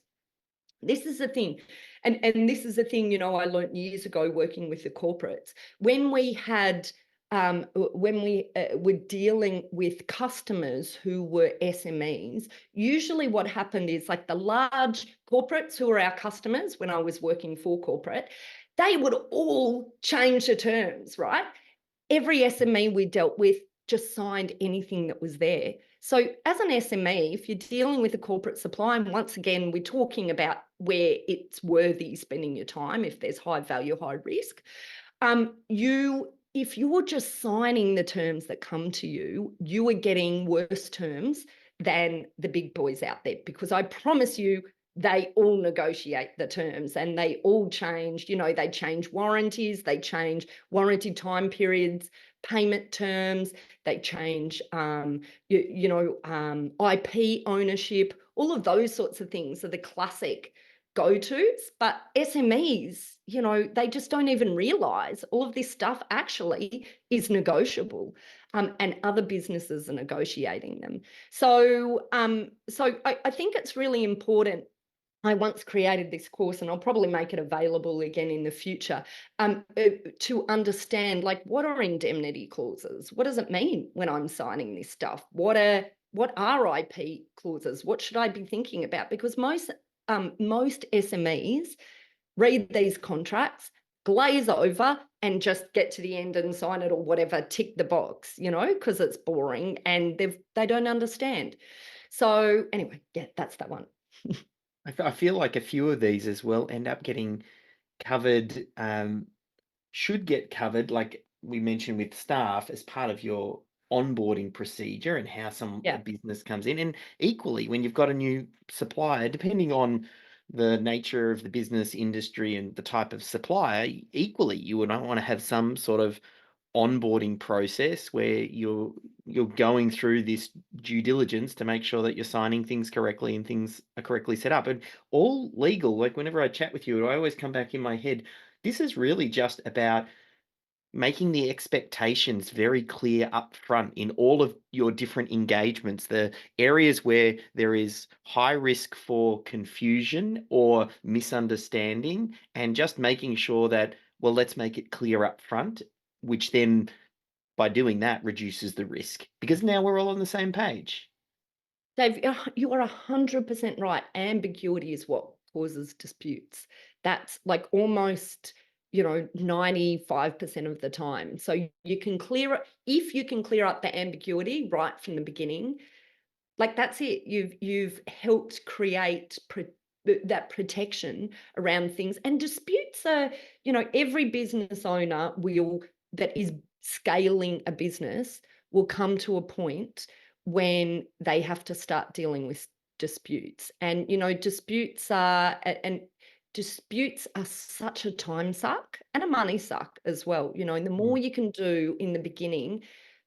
This is the thing. And this is the thing, I learned years ago working with the corporates. When we had, when we were dealing with customers who were SMEs, usually what happened is, like, the large corporates who were our customers when I was working for corporate, they would all change the terms, right? Every SME we dealt with just signed anything that was there. So as an SME, if you're dealing with a corporate supply, and once again, we're talking about where it's worthy spending your time, if there's high value, high risk, if you're just signing the terms that come to you, you are getting worse terms than the big boys out there, because I promise you, they all negotiate the terms, and they all change. They change warranties, they change warranty time periods, payment terms, they change IP ownership. All of those sorts of things are the classic go-tos. But SMEs, they just don't even realize all of this stuff actually is negotiable, and other businesses are negotiating them. So I think it's really important. I once created this course, and I'll probably make it available again in the future, to understand, like, what are indemnity clauses? What does it mean when I'm signing this stuff? What are IP clauses? What should I be thinking about? Because most SMEs read these contracts, glaze over, and just get to the end and sign it or whatever, tick the box, because it's boring and they don't understand. So anyway, yeah, that's that one. I feel like a few of these as well end up getting covered, should get covered, like we mentioned with staff, as part of your onboarding procedure and how a Yeah. business comes in. And equally, when you've got a new supplier, depending on the nature of the business industry and the type of supplier, equally, you would want to have some sort of onboarding process where you're going through this due diligence to make sure that you're signing things correctly and things are correctly set up. And all legal, like whenever I chat with you, I always come back in my head, this is really just about making the expectations very clear up front in all of your different engagements, the areas where there is high risk for confusion or misunderstanding, and just making sure that, well, let's make it clear up front, which then by doing that reduces the risk because now we're all on the same page. Dave, you are 100% right. Ambiguity is what causes disputes. That's like almost, 95% of the time. So you can clear it. If you can clear up the ambiguity right from the beginning, like, that's it. You've helped create that protection around things. And disputes are, every business owner that is scaling a business will come to a point when they have to start dealing with disputes. And disputes are such a time suck and a money suck as well. And the more Mm. you can do in the beginning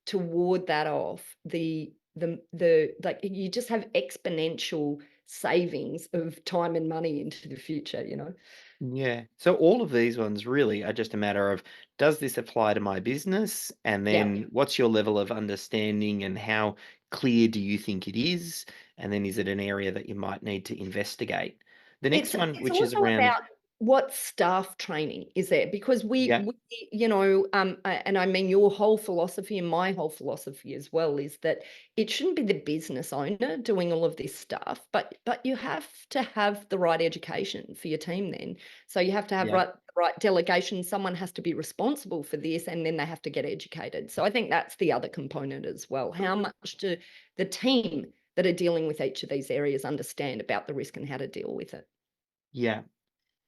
to ward that off, like, you just have exponential savings of time and money into the future. Yeah. So all of these ones really are just a matter of, does this apply to my business? And Yeah. then what's your level of understanding and how clear do you think it is? And then is it an area that you might need to investigate? The next one, It's which is also around, about what staff training is there, because yeah, and I mean, your whole philosophy and my whole philosophy as well is that it shouldn't be the business owner doing all of this stuff, but you have to have the right education for your team then. So you have to have yeah, the right delegation. Someone has to be responsible for this, and then they have to get educated. So I think that's the other component as well. How much do the team that are dealing with each of these areas understand about the risk and how to deal with it? yeah.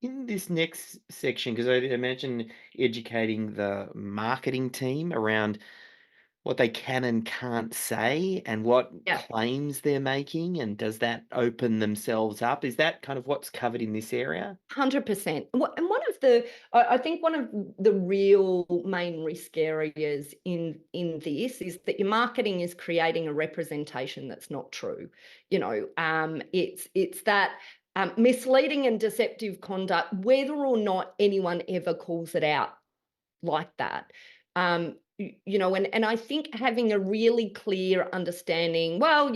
In this next section, because I imagine educating the marketing team around what they can and can't say and what Yeah. claims they're making, and does that open themselves up? Is that kind of what's covered in this area? 100%. And I think one of the real main risk areas in this is that your marketing is creating a representation that's not true. It's that misleading and deceptive conduct, whether or not anyone ever calls it out like that. And I think having a really clear understanding, well,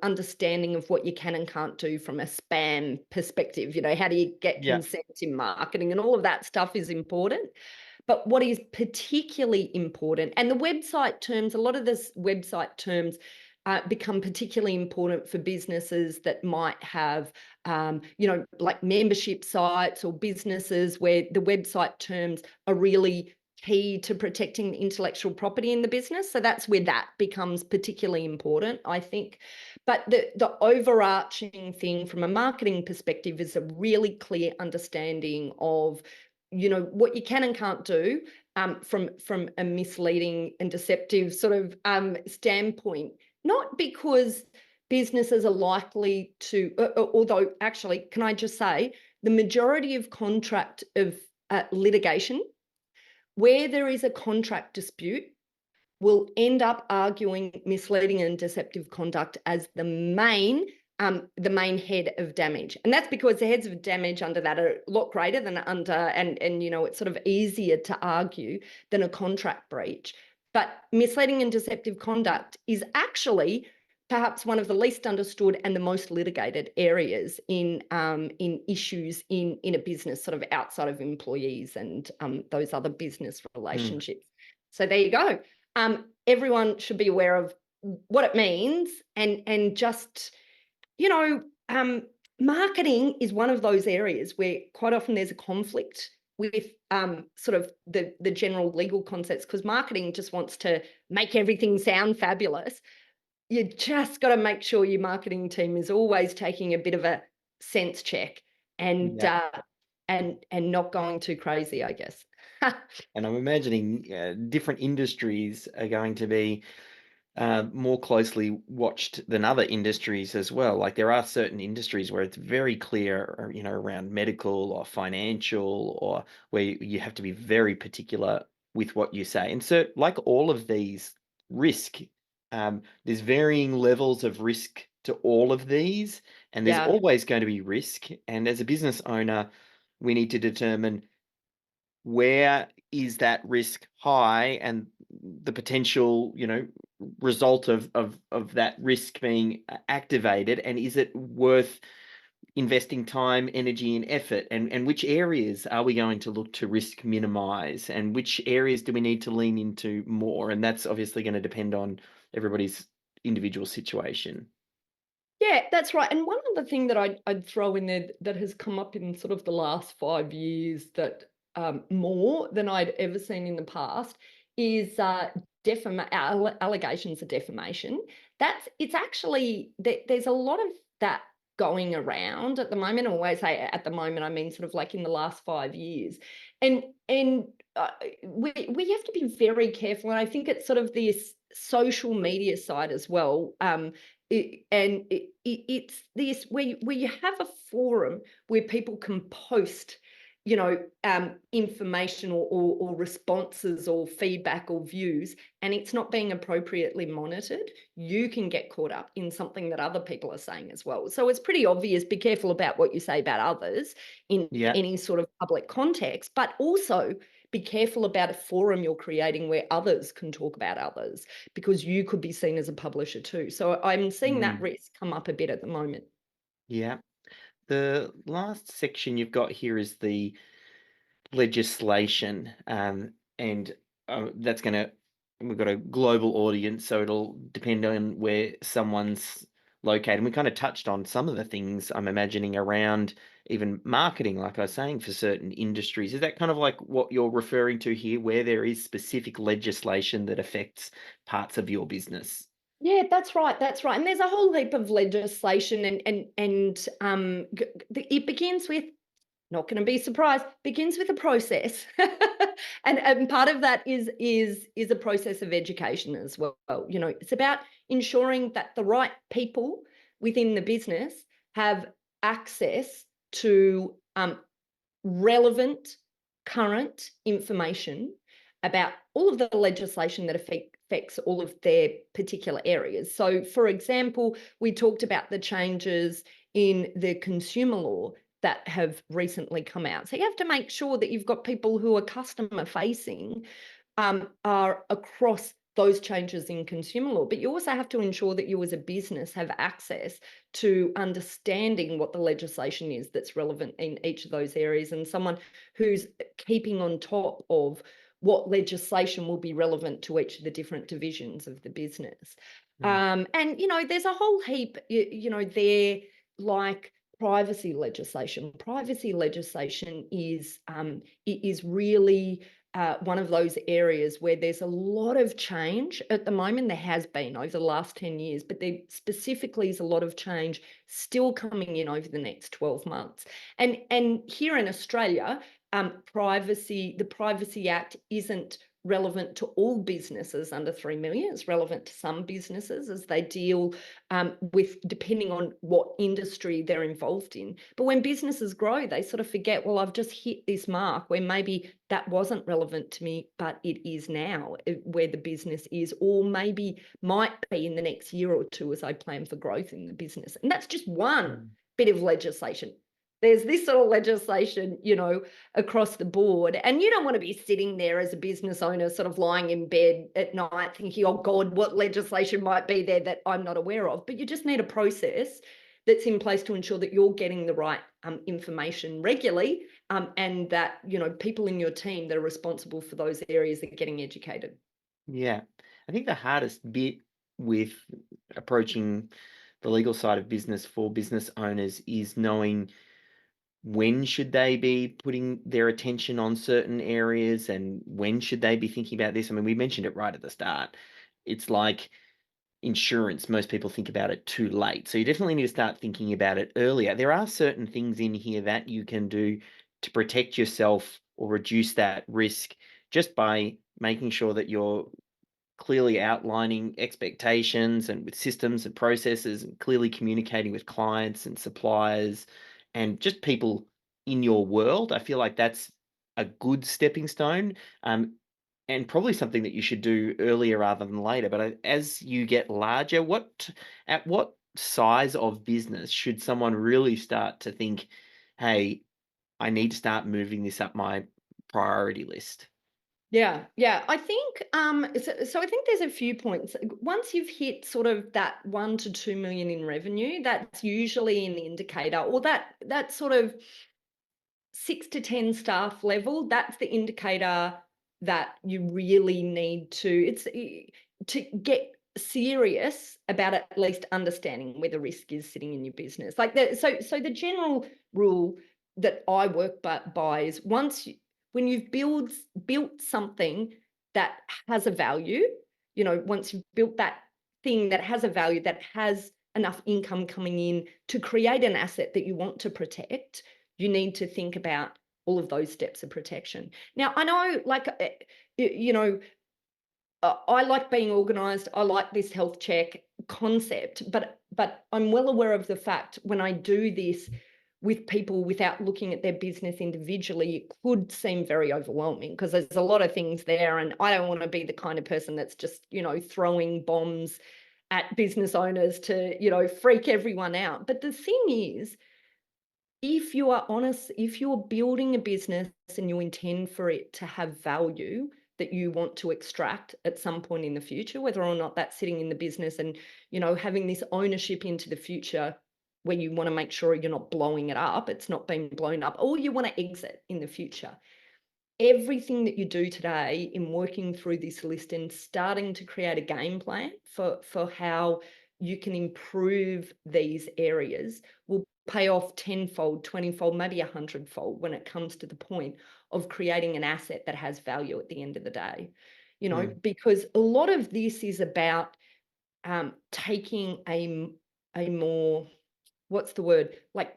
understanding of what you can and can't do from a spam perspective, how do you get Yeah, consent in marketing, and all of that stuff is important. But what is particularly important, and the website terms, a lot of this website terms become particularly important for businesses that might have, like membership sites or businesses where the website terms are really key to protecting intellectual property in the business. So that's where that becomes particularly important, I think. But the overarching thing from a marketing perspective is a really clear understanding of, what you can and can't do from a misleading and deceptive sort of standpoint. Not because businesses are likely to, although actually, can I just say, the majority of litigation, where there is a contract dispute, will end up arguing misleading and deceptive conduct as the main head of damage. And that's because the heads of damage under that are a lot greater than under, and it's sort of easier to argue than a contract breach. But misleading and deceptive conduct is actually perhaps one of the least understood and the most litigated areas in issues in a business, sort of outside of employees and those other business relationships. So there you go. Everyone should be aware of what it means, and just, marketing is one of those areas where quite often there's a conflict with sort of the general legal concepts, because marketing just wants to make everything sound fabulous. You just got to make sure your marketing team is always taking a bit of a sense check and not going too crazy, I guess. And I'm imagining different industries are going to be more closely watched than other industries as well. Like there are certain industries where it's very clear, around medical or financial, or where you have to be very particular with what you say. And so, like all of these risk, there's varying levels of risk to all of these, and there's Yeah. always going to be risk. And as a business owner, we need to determine where is that risk high, and the potential, result of that risk being activated, and is it worth investing time, energy, and effort, and which areas are we going to look to risk minimize, and which areas do we need to lean into more? And that's obviously going to depend on everybody's individual situation. Yeah, that's right. And one other thing that I'd throw in there that has come up in sort of the last 5 years, that more than I'd ever seen in the past, is allegations of defamation. It's actually, there's a lot of that going around at the moment. I always say at the moment, I mean sort of like in the last 5 years. And we have to be very careful. And I think it's sort of this social media side as well. It's this where you have a forum where people can post, information or responses or feedback or views, and it's not being appropriately monitored. You can get caught up in something that other people are saying as well. So it's pretty obvious. Be careful about what you say about others in Yeah. any sort of public context, but also be careful about a forum you're creating where others can talk about others, because you could be seen as a publisher too. So I'm seeing that risk come up a bit at the moment. Yeah. The last section you've got here is the legislation, and that's we've got a global audience, so it'll depend on where someone's located. And we kind of touched on some of the things I'm imagining around even marketing, like I was saying, for certain industries. Is that kind of like what you're referring to here, where there is specific legislation that affects parts of your business? Yeah, that's right. That's right. And there's a whole heap of legislation, it begins with, not going to be surprised, begins with a process. And part of that is a process of education as well. It's about ensuring that the right people within the business have access to relevant, current information about all of the legislation that affects all of their particular areas. So, for example, we talked about the changes in the consumer law that have recently come out. So you have to make sure that you've got people who are customer facing, are across those changes in consumer law. But you also have to ensure that you as a business have access to understanding what the legislation is that's relevant in each of those areas, and someone who's keeping on top of what legislation will be relevant to each of the different divisions of the business. And, there's a whole heap, there, like privacy legislation. Privacy legislation is really one of those areas where there's a lot of change at the moment. There has been over the last 10 years, but there specifically is a lot of change still coming in over the next 12 months. And here in Australia, the Privacy Act isn't relevant to all businesses under 3 million. It's relevant to some businesses as they deal with, depending on what industry they're involved in. But when businesses grow, they sort of forget, well, I've just hit this mark where maybe that wasn't relevant to me, but it is now, where the business is, or maybe might be in the next year or two as I plan for growth in the business. And that's just one bit of legislation. There's this sort of legislation, across the board. And you don't want to be sitting there as a business owner, sort of lying in bed at night thinking, oh God, what legislation might be there that I'm not aware of? But you just need a process that's in place to ensure that you're getting the right information regularly, and that, people in your team that are responsible for those areas are getting educated. Yeah. I think the hardest bit with approaching the legal side of business for business owners is knowing when should they be putting their attention on certain areas and when should they be thinking about this. I mean, we mentioned it right at the start. It's like insurance. Most people think about it too late. So you definitely need to start thinking about it earlier. There are certain things in here that you can do to protect yourself or reduce that risk just by making sure that you're clearly outlining expectations and with systems and processes and clearly communicating with clients and suppliers and just people in your world. I feel like that's a good stepping stone, and probably something that you should do earlier rather than later. But as you get larger, at what size of business should someone really start to think, hey, I need to start moving this up my priority list? Yeah, yeah. I think so I think there's a few points. Once you've hit sort of that 1 to 2 million in revenue, that's usually an indicator, or that sort of 6 to 10 staff level, that's the indicator that you really need to get serious about at least understanding where the risk is sitting in your business. Like so the general rule that I work by is when you've built something that has a value, once you've built that thing that has a value, that has enough income coming in to create an asset that you want to protect, you need to think about all of those steps of protection. Now, I know, like, I like being organized. I like this health check concept, but I'm well aware of the fact when I do this with people without looking at their business individually, it could seem very overwhelming because there's a lot of things there, and I don't want to be the kind of person that's just, throwing bombs at business owners to, freak everyone out. But the thing is, if you are honest, if you're building a business and you intend for it to have value that you want to extract at some point in the future, whether or not that's sitting in the business and, having this ownership into the future where you want to make sure you're not blowing it up, it's not being blown up, or you want to exit in the future. Everything that you do today in working through this list and starting to create a game plan for how you can improve these areas will pay off tenfold, 20-fold, maybe 100-fold when it comes to the point of creating an asset that has value at the end of the day. Because a lot of this is about taking a more, what's the word, like,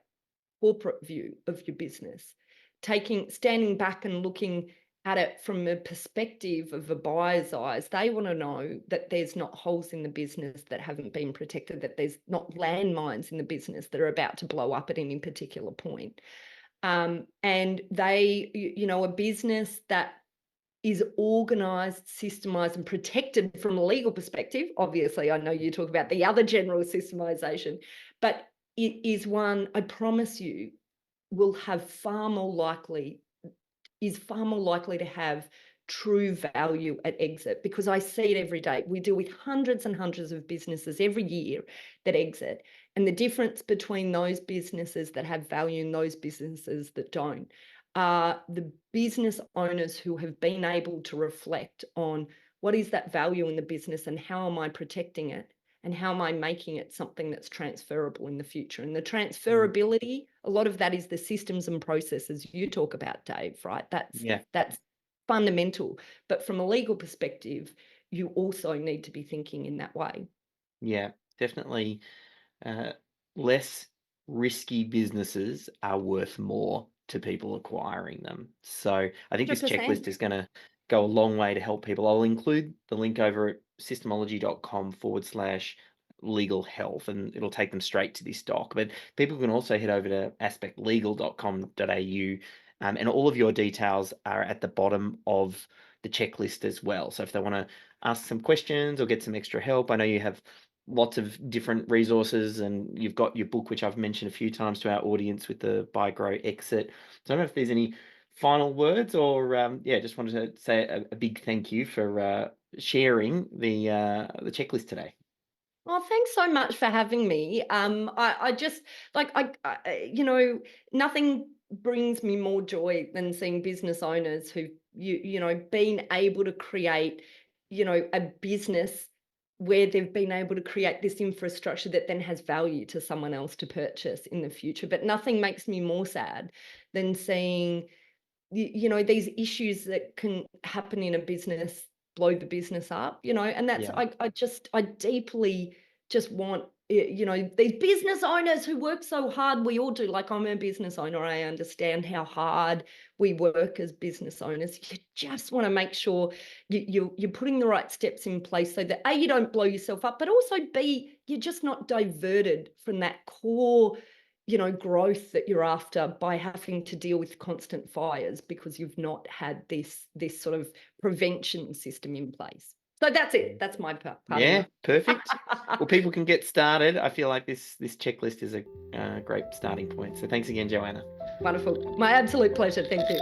corporate view of your business, standing back and looking at it from a perspective of a buyer's eyes. They want to know that there's not holes in the business that haven't been protected, that there's not landmines in the business that are about to blow up at any particular point. And a business that is organized, systemized, and protected from a legal perspective. Obviously, I know you talk about the other general systemization, but it is one, I promise you, will have is far more likely to have true value at exit, because I see it every day. We deal with hundreds and hundreds of businesses every year that exit. And the difference between those businesses that have value and those businesses that don't are the business owners who have been able to reflect on what is that value in the business and how am I protecting it and how am I making it something that's transferable in the future. And the transferability, a lot of that is the systems and processes you talk about, Dave, right? Yeah. That's fundamental. But from a legal perspective, you also need to be thinking in that way. Yeah, definitely. Uh, Less risky businesses are worth more to people acquiring them. So I think this checklist 100%. is going to go a long way to help people. I'll include the link over at systemology.com/legal health, and it'll take them straight to this doc. But people can also head over to aspectlegal.com.au, and all of your details are at the bottom of the checklist as well. So if they want to ask some questions or get some extra help, I know you have lots of different resources, and you've got your book, which I've mentioned a few times to our audience, with the Buy, Grow, Exit. So I don't know if there's any final words, or yeah, just wanted to say a big thank you for sharing the checklist today. Well, thanks so much for having me. I just like nothing brings me more joy than seeing business owners who been able to create, a business where they've been able to create this infrastructure that then has value to someone else to purchase in the future. But nothing makes me more sad than seeing these issues that can happen in a business blow the business up, and that's Yeah. I deeply just want these business owners who work so hard. We all do. Like, I'm a business owner, I understand how hard we work as business owners. You just want to make sure you're putting the right steps in place so that A, you don't blow yourself up, but also B, you're just not diverted from that core growth that you're after by having to deal with constant fires because you've not had this sort of prevention system in place. So that's it. That's my part Yeah, enough. perfect. Well, people can get started. I feel like this checklist is a great starting point. So thanks again, Joanna. Wonderful. My absolute pleasure. Thank you.